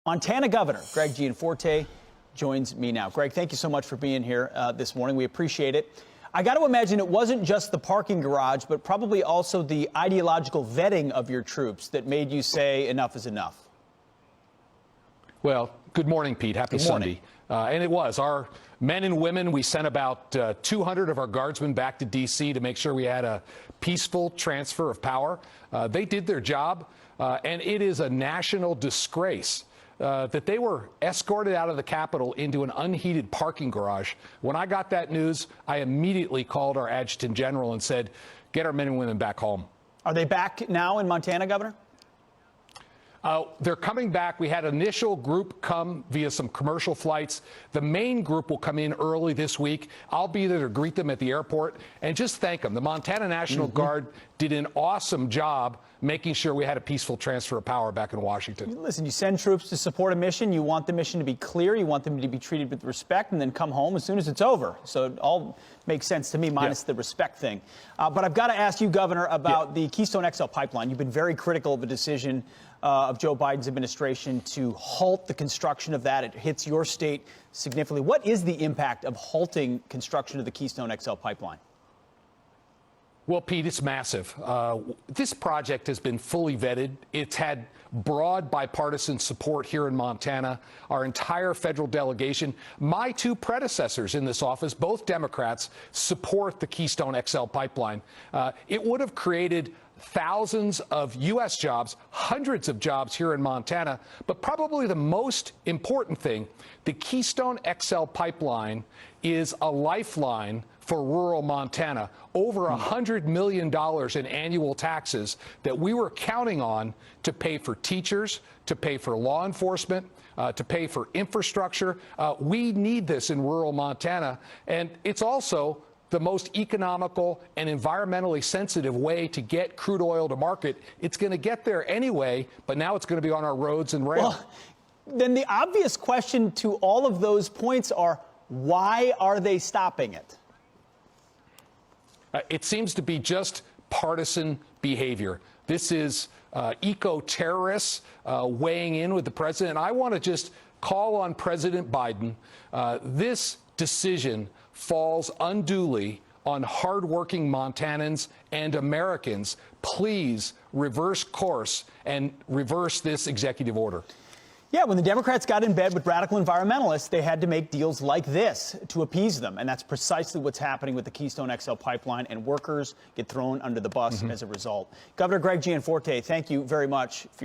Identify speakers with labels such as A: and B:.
A: Montana Governor Greg Gianforte joins me now. Greg, thank you so much for being here this morning. We appreciate it. I got to imagine it wasn't just the parking garage, but probably also the ideological vetting of your troops that made you say enough is enough.
B: Well, good morning, Pete. Happy Sunday. And it was. Our men and women, we sent about 200 of our guardsmen back to D.C. to make sure we had a peaceful transfer of power. They did their job, and it is a national disgrace that they were escorted out of the Capitol into an unheated parking garage. When I got that news, I immediately called our adjutant general and said, get our men and women back home.
A: Are they back now in Montana, Governor?
B: They're coming back. We had an initial group come via some commercial flights. The main group will come in early this week. I'll be there to greet them at the airport and just thank them. The Montana National Guard did an awesome job making sure we had a peaceful transfer of power back in Washington.
A: Listen, you send troops to support a mission. You want the mission to be clear. You want them to be treated with respect and then come home as soon as it's over. So it all makes sense to me, minus the respect thing. But I've got to ask you, Governor, about the Keystone XL pipeline. You've been very critical of the decision of Joe Biden's administration to halt the construction of that. It hits your state significantly. What is the impact of halting construction of the Keystone XL pipeline?
B: Well, Pete, it's massive. This project has been fully vetted. It's had broad bipartisan support here in Montana, our entire federal delegation. My two predecessors in this office, both Democrats, support the Keystone XL pipeline. It would have created thousands of U.S. jobs, hundreds of jobs here in Montana, but probably the most important thing, the Keystone XL pipeline is a lifeline for rural Montana. Over $100 million in annual taxes that we were counting on to pay for teachers, to pay for law enforcement, to pay for infrastructure. We need this in rural Montana, and it's also the most economical and environmentally sensitive way to get crude oil to market. It's going to get there anyway, but now it's going to be on our roads and rail.
A: Well, then the obvious question to all of those points are, why are they stopping it?
B: It seems to be just partisan behavior. This is eco-terrorists weighing in with the president. I want to just call on President Biden. This decision falls unduly on hardworking Montanans and Americans. Please reverse course and reverse this executive order.
A: Yeah, when the Democrats got in bed with radical environmentalists, they had to make deals like this to appease them. And that's precisely what's happening with the Keystone XL pipeline, and workers get thrown under the bus as a result. Governor Greg Gianforte, thank you very much for your